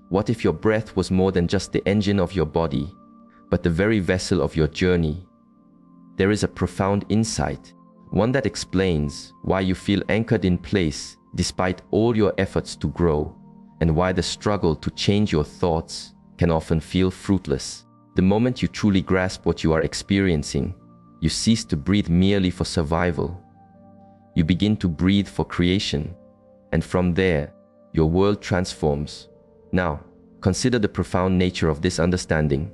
What if your breath was more than just the engine of your body, but the very vessel of your journey? There is a profound insight, one that explains why you feel anchored in place despite all your efforts to grow, and why the struggle to change your thoughts can often feel fruitless. The moment you truly grasp what you are experiencing, you cease to breathe merely for survival. You begin to breathe for creation, and from there, your world transforms. Now, consider the profound nature of this understanding.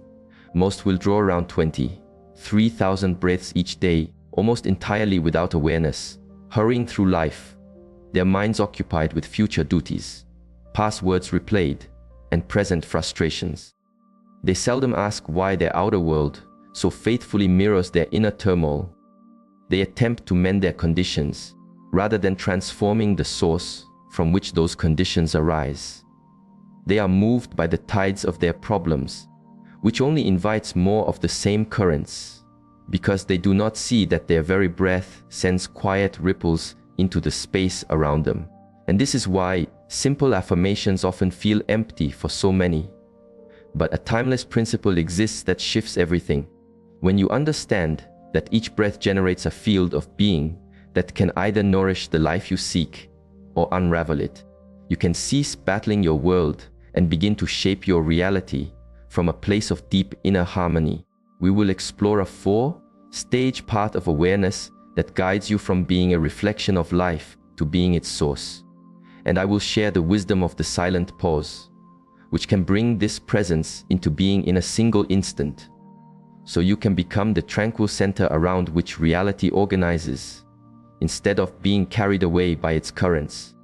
Most will draw around 23,000 breaths each day, almost entirely without awareness, hurrying through life, their minds occupied with future duties, past words replayed, and present frustrations. They seldom ask why their outer world so faithfully mirrors their inner turmoil. They attempt to mend their conditions, rather than transforming the source from which those conditions arise. They are moved by the tides of their problems, which only invites more of the same currents, because they do not see that their very breath sends quiet ripples into the space around them. And this is why simple affirmations often feel empty for so many. But a timeless principle exists that shifts everything. When you understand that each breath generates a field of being that can either nourish the life you seek or unravel it, you can cease battling your world and begin to shape your reality from a place of deep inner harmony. We will explore a 4-stage path of awareness that guides you from being a reflection of life to being its source. And I will share the wisdom of the silent pause, which can bring this presence into being in a single instant, so you can become the tranquil center around which reality organizes, instead of being carried away by its currents.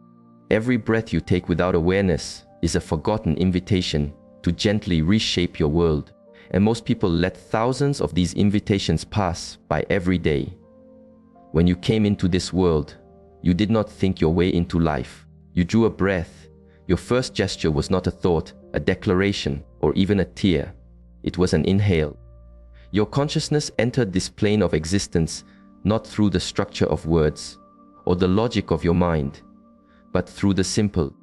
Every breath you take without awareness is a forgotten invitation to gently reshape your world, and most people let thousands of these invitations pass by every day. When you came into this world, you did not think your way into life. You drew a breath. Your first gesture was not a thought, a declaration, or even a tear. It was an inhale. Your consciousness entered this plane of existence not through the structure of words or the logic of your mind, but through the simple,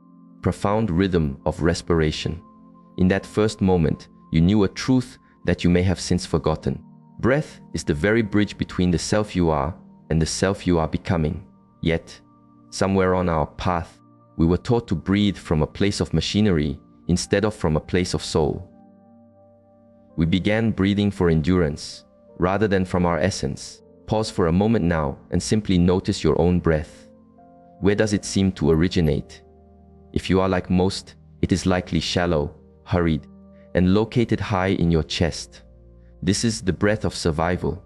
profound rhythm of respiration. In that first moment, you knew a truth that you may have since forgotten. Breath is the very bridge between the self you are and the self you are becoming. Yet, somewhere on our path, we were taught to breathe from a place of machinery instead of from a place of soul. We began breathing for endurance rather than from our essence. Pause for a moment now and simply notice your own breath. Where does it seem to originate? If you are like most, it is likely shallow, hurried, and located high in your chest. This is the breath of survival,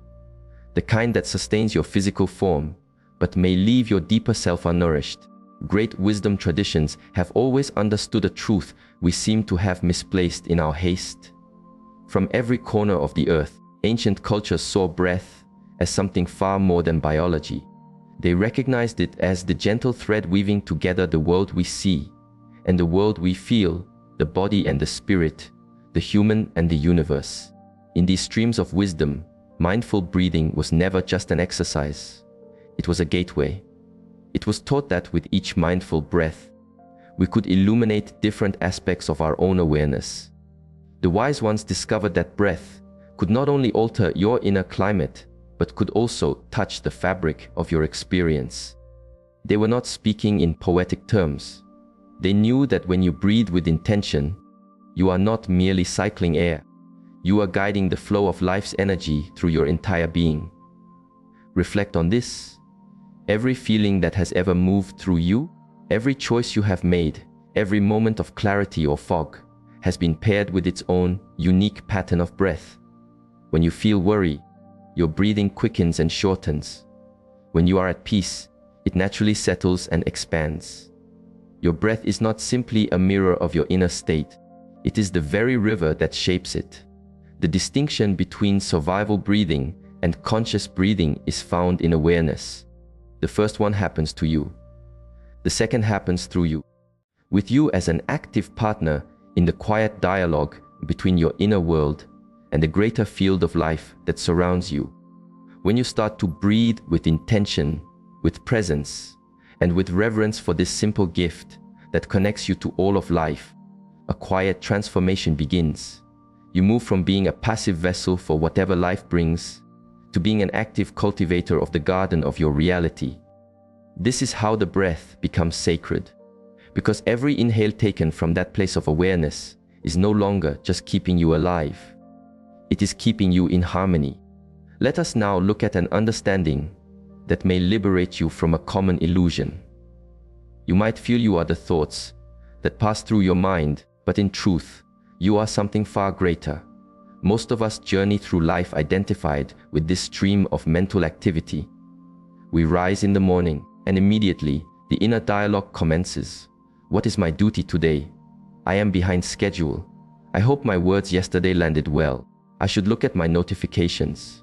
the kind that sustains your physical form, but may leave your deeper self unnourished. Great wisdom traditions have always understood a truth we seem to have misplaced in our haste. From every corner of the earth, ancient cultures saw breath as something far more than biology. They recognized it as the gentle thread weaving together the world we see and the world we feel, the body and the spirit, the human and the universe. In these streams of wisdom, mindful breathing was never just an exercise. It was a gateway. It was taught that with each mindful breath, we could illuminate different aspects of our own awareness. The wise ones discovered that breath could not only alter your inner climate, but could also touch the fabric of your experience. They were not speaking in poetic terms. They knew that when you breathe with intention, you are not merely cycling air. You are guiding the flow of life's energy through your entire being. Reflect on this. Every feeling that has ever moved through you, every choice you have made, every moment of clarity or fog, has been paired with its own unique pattern of breath. When you feel worry, your breathing quickens and shortens. When you are at peace, it naturally settles and expands. Your breath is not simply a mirror of your inner state. It is the very river that shapes it. The distinction between survival breathing and conscious breathing is found in awareness. The first one happens to you. The second happens through you, with you as an active partner in the quiet dialogue between your inner world and the greater field of life that surrounds you. When you start to breathe with intention, with presence, and with reverence for this simple gift that connects you to all of life, a quiet transformation begins. You move from being a passive vessel for whatever life brings to being an active cultivator of the garden of your reality. This is how the breath becomes sacred, because every inhale taken from that place of awareness is no longer just keeping you alive. It is keeping you in harmony. Let us now look at an understanding that may liberate you from a common illusion. You might feel you are the thoughts that pass through your mind, but in truth, you are something far greater. Most of us journey through life identified with this stream of mental activity. We rise in the morning, and immediately the inner dialogue commences. What is my duty today? I am behind schedule. I hope my words yesterday landed well. I should look at my notifications.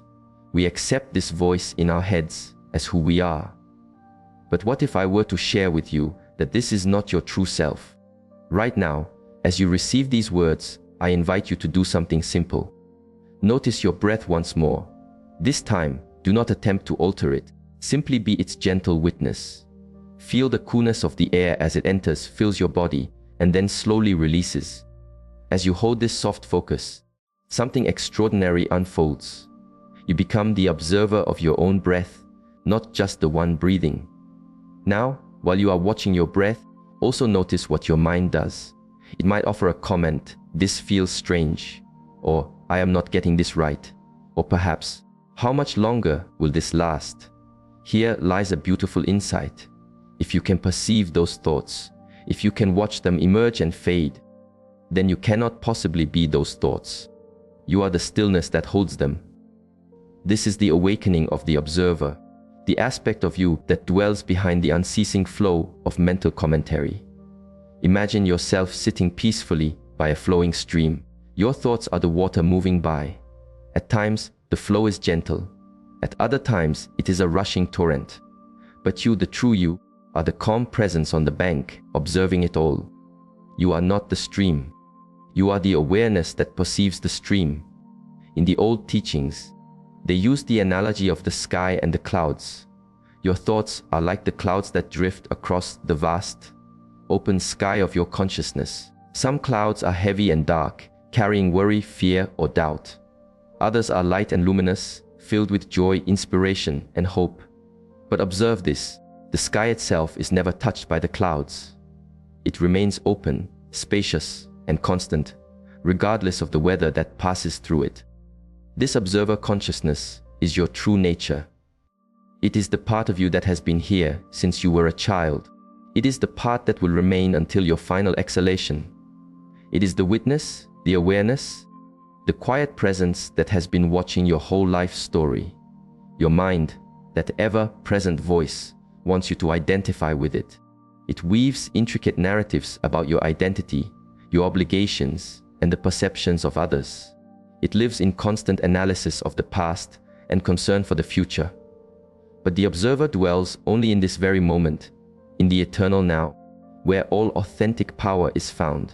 We accept this voice in our heads as who we are. But what if I were to share with you that this is not your true self? Right now, as you receive these words, I invite you to do something simple. Notice your breath once more. This time, do not attempt to alter it. Simply be its gentle witness. Feel the coolness of the air as it enters, fills your body, and then slowly releases. As you hold this soft focus, something extraordinary unfolds. You become the observer of your own breath, not just the one breathing. Now, while you are watching your breath, also notice what your mind does. It might offer a comment, "This feels strange," or "I am not getting this right," or perhaps, "How much longer will this last?" Here lies a beautiful insight. If you can perceive those thoughts, if you can watch them emerge and fade, then you cannot possibly be those thoughts. You are the stillness that holds them. This is the awakening of the observer, the aspect of you that dwells behind the unceasing flow of mental commentary. Imagine yourself sitting peacefully by a flowing stream. Your thoughts are the water moving by. At times, the flow is gentle. At other times, it is a rushing torrent. But you, the true you, are the calm presence on the bank, observing it all. You are not the stream. You are the awareness that perceives the stream. In the old teachings, they use the analogy of the sky and the clouds. Your thoughts are like the clouds that drift across the vast, open sky of your consciousness. Some clouds are heavy and dark, carrying worry, fear, or doubt. Others are light and luminous, filled with joy, inspiration, and hope. But observe this, the sky itself is never touched by the clouds. It remains open, spacious, and constant, regardless of the weather that passes through it. This observer consciousness is your true nature. It is the part of you that has been here since you were a child. It is the part that will remain until your final exhalation. It is the witness, the awareness, the quiet presence that has been watching your whole life story. Your mind, that ever-present voice, wants you to identify with it. It weaves intricate narratives about your identity, your obligations, and the perceptions of others. It lives in constant analysis of the past and concern for the future. But the observer dwells only in this very moment, in the eternal now, where all authentic power is found.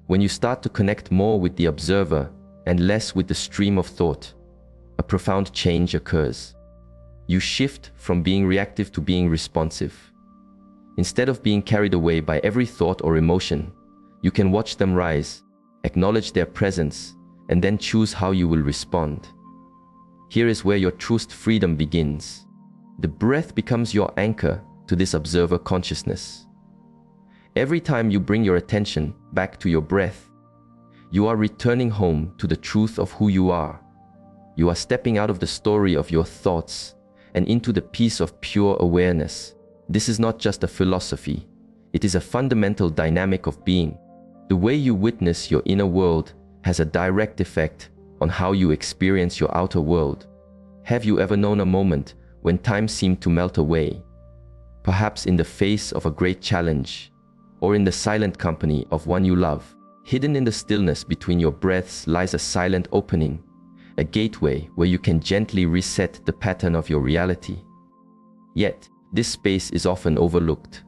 When you start to connect more with the observer and less with the stream of thought, a profound change occurs. You shift from being reactive to being responsive. Instead of being carried away by every thought or emotion, you can watch them rise, acknowledge their presence, and then choose how you will respond. Here is where your truest freedom begins. The breath becomes your anchor to this observer consciousness. Every time you bring your attention back to your breath, you are returning home to the truth of who you are. You are stepping out of the story of your thoughts and into the peace of pure awareness. This is not just a philosophy. It is a fundamental dynamic of being. The way you witness your inner world has a direct effect on how you experience your outer world. Have you ever known a moment when time seemed to melt away? Perhaps in the face of a great challenge, or in the silent company of one you love. Hidden in the stillness between your breaths lies a silent opening, a gateway where you can gently reset the pattern of your reality. Yet, this space is often overlooked.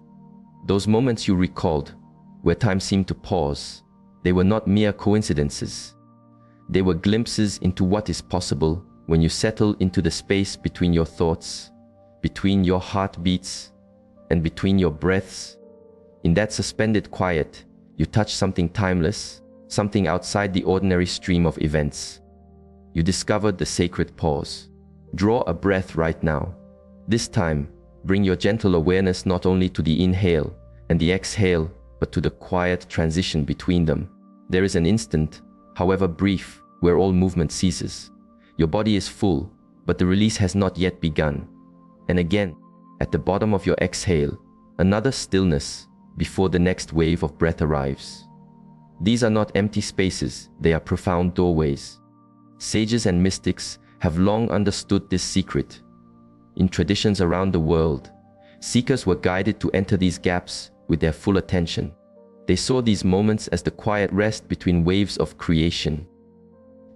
Those moments you recalled, where time seemed to pause, they were not mere coincidences. They were glimpses into what is possible when you settle into the space between your thoughts, between your heartbeats, and between your breaths. In that suspended quiet, You touch something timeless, something outside the ordinary stream of events. You discovered the sacred pause. Draw a breath right now. This time, bring your gentle awareness not only to the inhale and the exhale, but to the quiet transition between them. There is an instant, however brief, where all movement ceases. Your body is full, but the release has not yet begun. And again, at the bottom of your exhale, another stillness before the next wave of breath arrives. These are not empty spaces, they are profound doorways. Sages and mystics have long understood this secret. In traditions around the world, seekers were guided to enter these gaps with their full attention. They saw these moments as the quiet rest between waves of creation.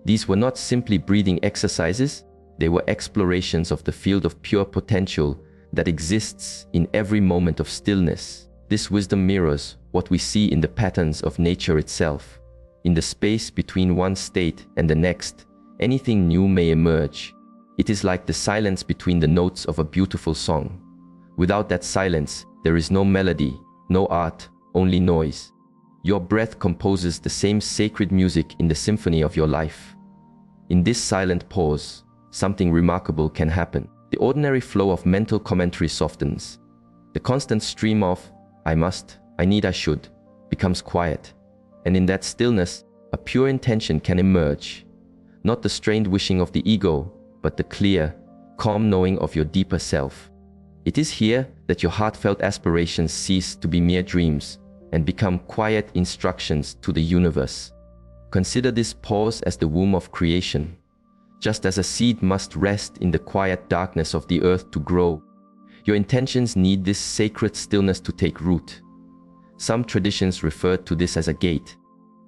These were not simply breathing exercises, they were explorations of the field of pure potential that exists in every moment of stillness. This wisdom mirrors what we see in the patterns of nature itself. In the space between one state and the next, anything new may emerge. It is like the silence between the notes of a beautiful song. Without that silence, there is no melody, no art, only noise. Your breath composes the same sacred music in the symphony of your life. In this silent pause, something remarkable can happen. The ordinary flow of mental commentary softens. The constant stream of I must, I need, I should becomes quiet. And in that stillness, a pure intention can emerge. Not the strained wishing of the ego, but the clear, calm knowing of your deeper self. It is here that your heartfelt aspirations cease to be mere dreams and become quiet instructions to the universe. Consider this pause as the womb of creation. Just as a seed must rest in the quiet darkness of the earth to grow, your intentions need this sacred stillness to take root. Some traditions refer to this as a gate,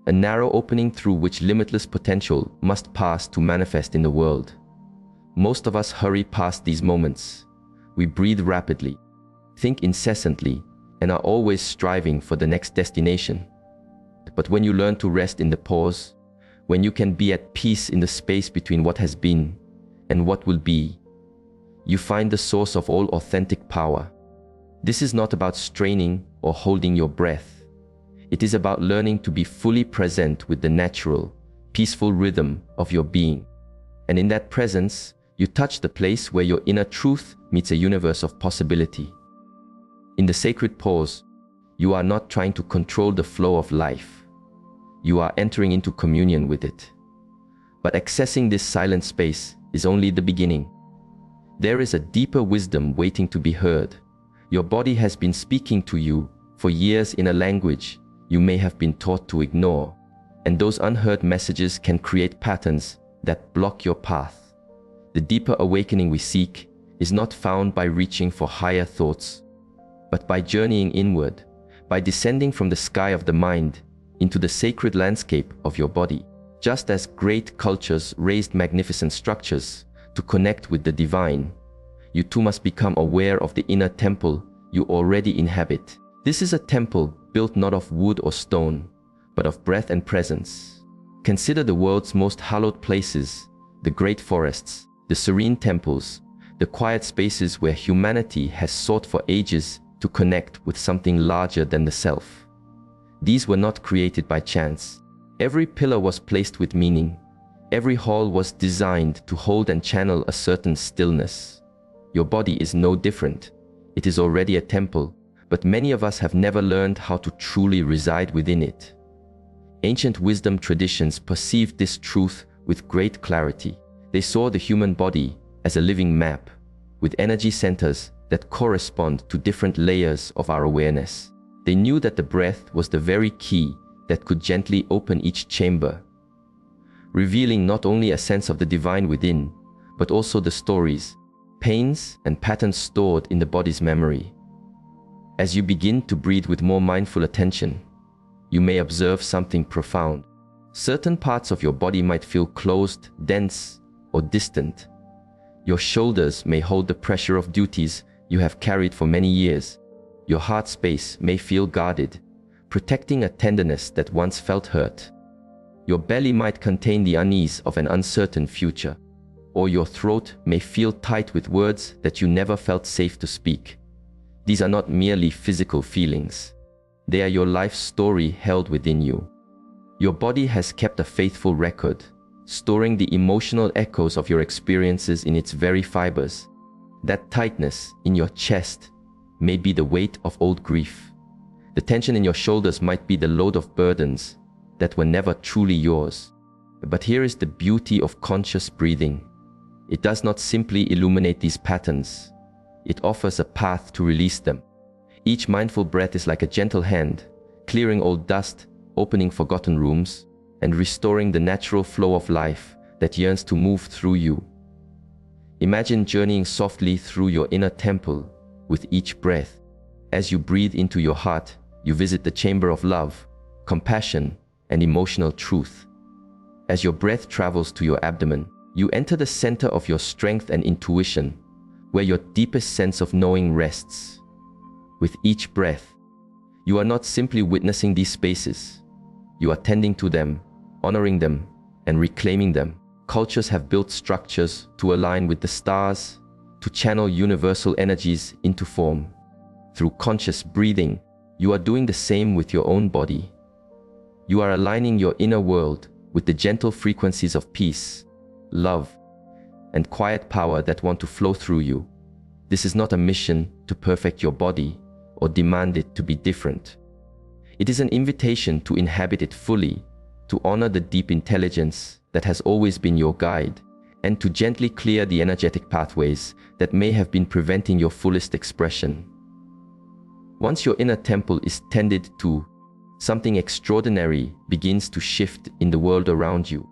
a narrow opening through which limitless potential must pass to manifest in the world. Most of us hurry past these moments. We breathe rapidly, think incessantly, and are always striving for the next destination. But when you learn to rest in the pause, when you can be at peace in the space between what has been and what will be, you find the source of all authentic power. This is not about straining or holding your breath. It is about learning to be fully present with the natural, peaceful rhythm of your being. And in that presence, you touch the place where your inner truth meets a universe of possibility. In the sacred pause, you are not trying to control the flow of life. You are entering into communion with it. But accessing this silent space is only the beginning. There is a deeper wisdom waiting to be heard. Your body has been speaking to you for years in a language you may have been taught to ignore, and those unheard messages can create patterns that block your path. The deeper awakening we seek is not found by reaching for higher thoughts, but by journeying inward, by descending from the sky of the mind into the sacred landscape of your body. Just as great cultures raised magnificent structures to connect with the divine, you too must become aware of the inner temple you already inhabit. This is a temple built not of wood or stone, but of breath and presence. Consider the world's most hallowed places, the great forests, the serene temples, the quiet spaces where humanity has sought for ages to connect with something larger than the self. These were not created by chance. Every pillar was placed with meaning. Every hall was designed to hold and channel a certain stillness. Your body is no different. It is already a temple, but many of us have never learned how to truly reside within it. Ancient wisdom traditions perceived this truth with great clarity. They saw the human body as a living map, with energy centers that correspond to different layers of our awareness. They knew that the breath was the very key that could gently open each chamber, revealing not only a sense of the divine within, but also the stories, pains, and patterns stored in the body's memory. As you begin to breathe with more mindful attention, you may observe something profound. Certain parts of your body might feel closed, dense, or distant. Your shoulders may hold the pressure of duties you have carried for many years. Your heart space may feel guarded, protecting a tenderness that once felt hurt. Your belly might contain the unease of an uncertain future, or your throat may feel tight with words that you never felt safe to speak. These are not merely physical feelings. They are your life story held within you. Your body has kept a faithful record, storing the emotional echoes of your experiences in its very fibers. That tightness in your chest may be the weight of old grief. The tension in your shoulders might be the load of burdens that were never truly yours. But here is the beauty of conscious breathing. It does not simply illuminate these patterns. It offers a path to release them. Each mindful breath is like a gentle hand, clearing old dust, opening forgotten rooms, and restoring the natural flow of life that yearns to move through you. Imagine journeying softly through your inner temple with each breath. As you breathe into your heart, you visit the chamber of love, compassion, and emotional truth. As your breath travels to your abdomen, you enter the center of your strength and intuition, where your deepest sense of knowing rests. With each breath, you are not simply witnessing these spaces. You are tending to them, honoring them, and reclaiming them. Cultures have built structures to align with the stars, to channel universal energies into form. Through conscious breathing, you are doing the same with your own body. You are aligning your inner world with the gentle frequencies of peace, love, and quiet power that want to flow through you. This is not a mission to perfect your body or demand it to be different. It is an invitation to inhabit it fully, to honor the deep intelligence that has always been your guide, and to gently clear the energetic pathways that may have been preventing your fullest expression. Once your inner temple is tended to, something extraordinary begins to shift in the world around you.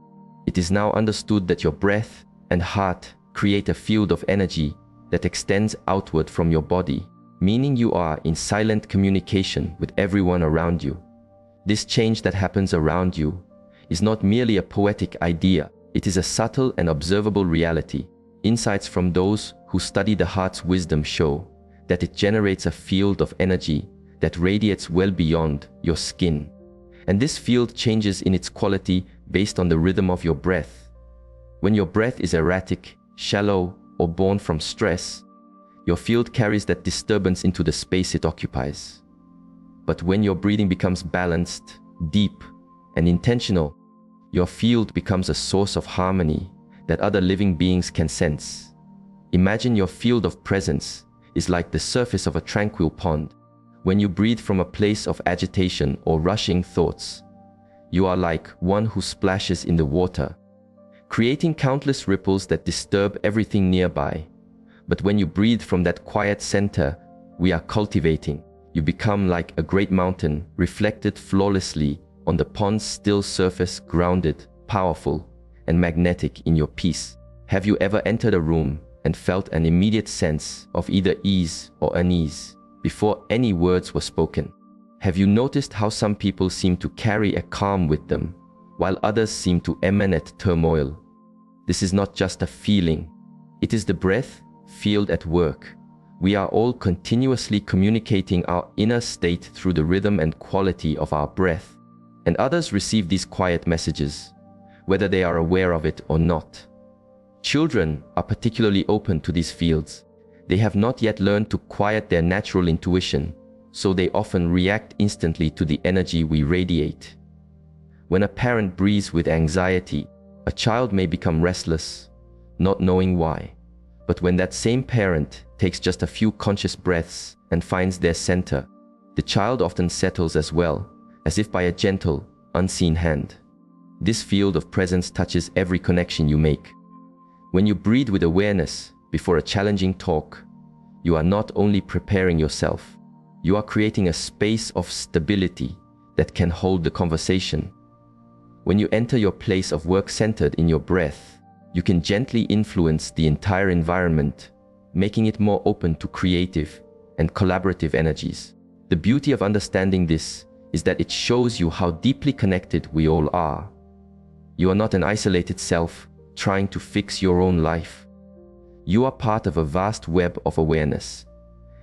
It is now understood that your breath and heart create a field of energy that extends outward from your body, meaning you are in silent communication with everyone around you. This change that happens around you is not merely a poetic idea, it is a subtle and observable reality. Insights from those who study the heart's wisdom show that it generates a field of energy that radiates well beyond your skin. And this field changes in its quality based on the rhythm of your breath. When your breath is erratic, shallow, or born from stress, your field carries that disturbance into the space it occupies. But when your breathing becomes balanced, deep, and intentional, your field becomes a source of harmony that other living beings can sense. Imagine your field of presence is like the surface of a tranquil pond. When you breathe from a place of agitation or rushing thoughts, you are like one who splashes in the water, creating countless ripples that disturb everything nearby. But when you breathe from that quiet center we are cultivating, you become like a great mountain reflected flawlessly on the pond's still surface, grounded, powerful, and magnetic in your peace. Have you ever entered a room and felt an immediate sense of either ease or unease before any words were spoken? Have you noticed how some people seem to carry a calm with them, while others seem to emanate turmoil? This is not just a feeling, it is the breath field at work. We are all continuously communicating our inner state through the rhythm and quality of our breath, and others receive these quiet messages, whether they are aware of it or not. Children are particularly open to these fields. They have not yet learned to quiet their natural intuition, so they often react instantly to the energy we radiate. When a parent breathes with anxiety, a child may become restless, not knowing why. But when that same parent takes just a few conscious breaths and finds their center, the child often settles as well, as if by a gentle, unseen hand. This field of presence touches every connection you make. When you breathe with awareness before a challenging talk, you are not only preparing yourself, you are creating a space of stability that can hold the conversation. When you enter your place of work centered in your breath, you can gently influence the entire environment, making it more open to creative and collaborative energies. The beauty of understanding this is that it shows you how deeply connected we all are. You are not an isolated self trying to fix your own life. You are part of a vast web of awareness,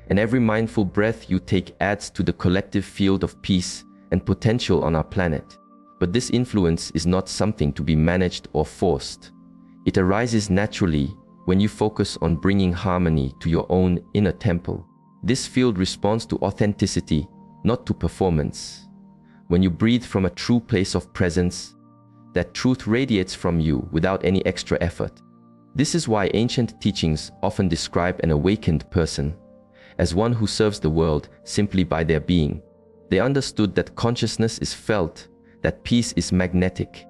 and every mindful breath you take adds to the collective field of peace and potential on our planet. But this influence is not something to be managed or forced. It arises naturally when you focus on bringing harmony to your own inner temple. This field responds to authenticity not to performance. When you breathe from a true place of presence, that truth radiates from you without any extra effort. This is why ancient teachings often describe an awakened person as one who serves the world simply by their being. They understood that consciousness is felt, that peace is magnetic,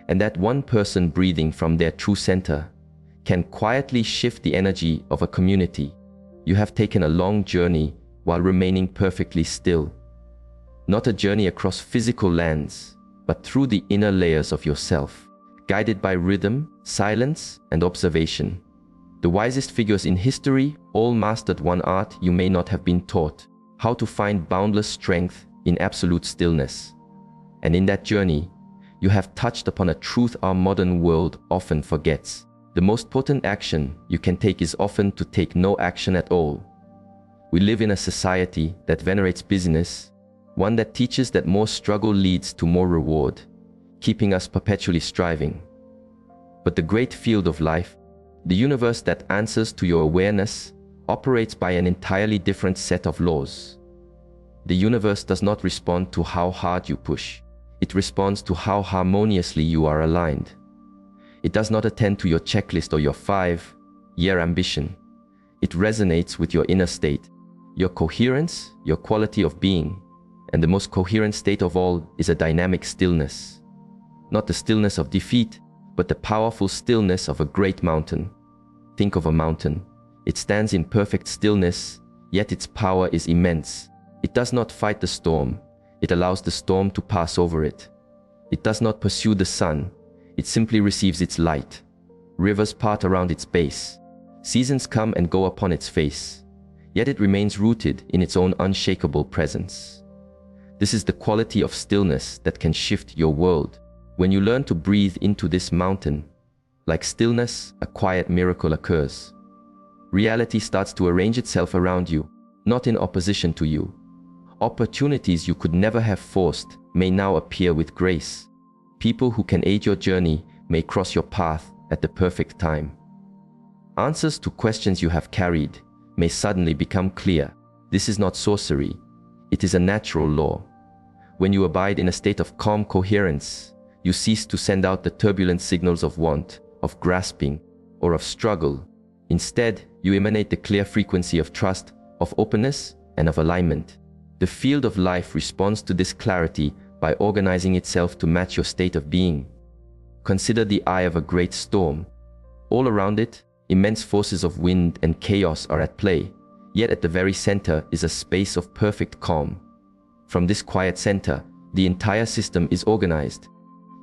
and that one person breathing from their true center can quietly shift the energy of a community. You have taken a long journey while remaining perfectly still. Not a journey across physical lands, but through the inner layers of yourself, guided by rhythm, silence, and observation. The wisest figures in history all mastered one art you may not have been taught: how to find boundless strength in absolute stillness. And in that journey, you have touched upon a truth our modern world often forgets. The most potent action you can take is often to take no action at all. We live in a society that venerates business, one that teaches that more struggle leads to more reward, keeping us perpetually striving. But the great field of life, the universe that answers to your awareness, operates by an entirely different set of laws. The universe does not respond to how hard you push. It responds to how harmoniously you are aligned. It does not attend to your checklist or your 5-year ambition. It resonates with your inner state, your coherence, your quality of being. And the most coherent state of all is a dynamic stillness. Not the stillness of defeat, but the powerful stillness of a great mountain. Think of a mountain. It stands in perfect stillness, yet its power is immense. It does not fight the storm. It allows the storm to pass over it. It does not pursue the sun. It simply receives its light. Rivers part around its base. Seasons come and go upon its face. Yet it remains rooted in its own unshakable presence. This is the quality of stillness that can shift your world. When you learn to breathe into this mountain, like stillness, a quiet miracle occurs. Reality starts to arrange itself around you, not in opposition to you. Opportunities you could never have forced may now appear with grace. People who can aid your journey may cross your path at the perfect time. Answers to questions you have carried may suddenly become clear. This is not sorcery. It is a natural law. When you abide in a state of calm coherence, you cease to send out the turbulent signals of want, of grasping, or of struggle. Instead, you emanate the clear frequency of trust, of openness, and of alignment. The field of life responds to this clarity by organizing itself to match your state of being. Consider the eye of a great storm. All around it, immense forces of wind and chaos are at play, yet at the very center is a space of perfect calm. From this quiet center, the entire system is organized.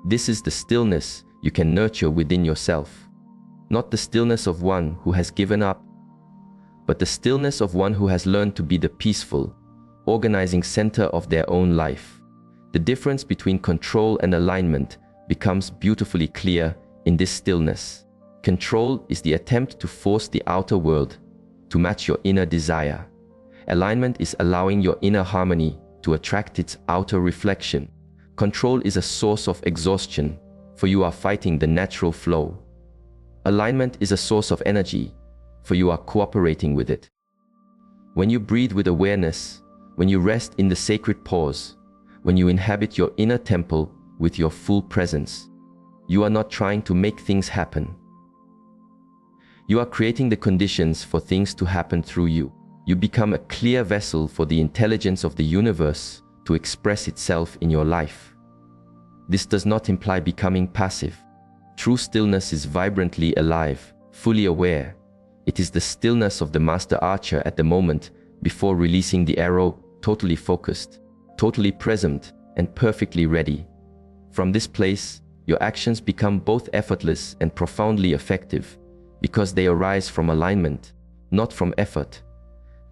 This is the stillness you can nurture within yourself. Not the stillness of one who has given up, but the stillness of one who has learned to be the peaceful, organizing center of their own life. The difference between control and alignment becomes beautifully clear in this stillness. Control is the attempt to force the outer world to match your inner desire. Alignment is allowing your inner harmony to attract its outer reflection. Control is a source of exhaustion, for you are fighting the natural flow. Alignment is a source of energy, for you are cooperating with it. When you breathe with awareness, when you rest in the sacred pause, when you inhabit your inner temple with your full presence, you are not trying to make things happen. You are creating the conditions for things to happen through you. You become a clear vessel for the intelligence of the universe to express itself in your life. This does not imply becoming passive. True stillness is vibrantly alive, fully aware. It is the stillness of the master archer at the moment before releasing the arrow, totally focused, totally present, and perfectly ready. From this place, your actions become both effortless and profoundly effective, because they arise from alignment, not from effort.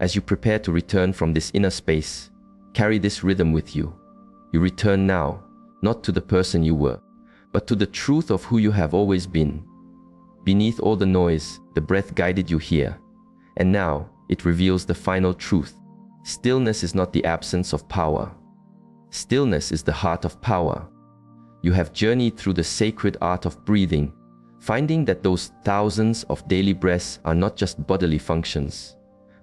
As you prepare to return from this inner space, carry this rhythm with you. You return now, not to the person you were, but to the truth of who you have always been. Beneath all the noise, the breath guided you here, and now it reveals the final truth. Stillness is not the absence of power. Stillness is the heart of power. You have journeyed through the sacred art of breathing, finding that those thousands of daily breaths are not just bodily functions,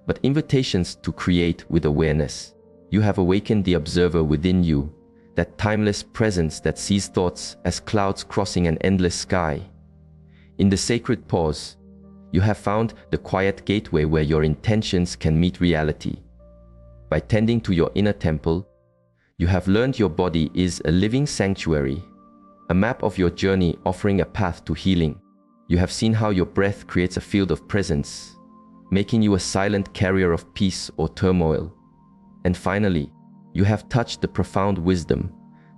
but invitations to create with awareness. You have awakened the observer within you, that timeless presence that sees thoughts as clouds crossing an endless sky. In the sacred pause, you have found the quiet gateway where your intentions can meet reality. By tending to your inner temple, you have learned your body is a living sanctuary, a map of your journey offering a path to healing. You have seen how your breath creates a field of presence, making you a silent carrier of peace or turmoil. And finally, you have touched the profound wisdom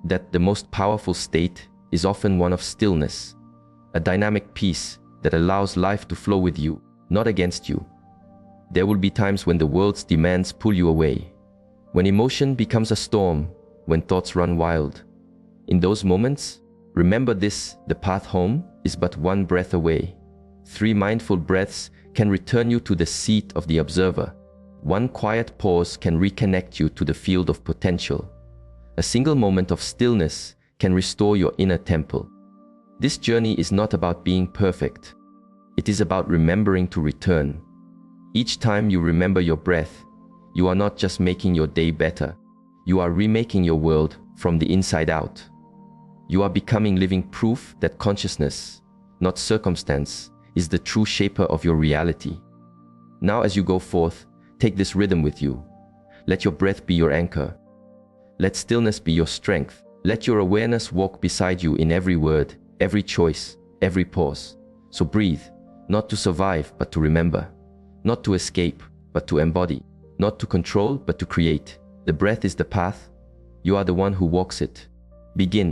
that the most powerful state is often one of stillness, a dynamic peace that allows life to flow with you, not against you. There will be times when the world's demands pull you away, when emotion becomes a storm, when thoughts run wild. In those moments, remember this: the path home is but one breath away. 3 mindful breaths can return you to the seat of the observer. 1 quiet pause can reconnect you to the field of potential. A single moment of stillness can restore your inner temple. This journey is not about being perfect. It is about remembering to return. Each time you remember your breath, you are not just making your day better. You are remaking your world from the inside out. You are becoming living proof that consciousness, not circumstance, is the true shaper of your reality. Now as you go forth, take this rhythm with you. Let your breath be your anchor. Let stillness be your strength. Let your awareness walk beside you in every word, every choice, every pause. So breathe, not to survive, but to remember. Not to escape, but to embody. Not to control, but to create. The breath is the path. You are the one who walks it. Begin.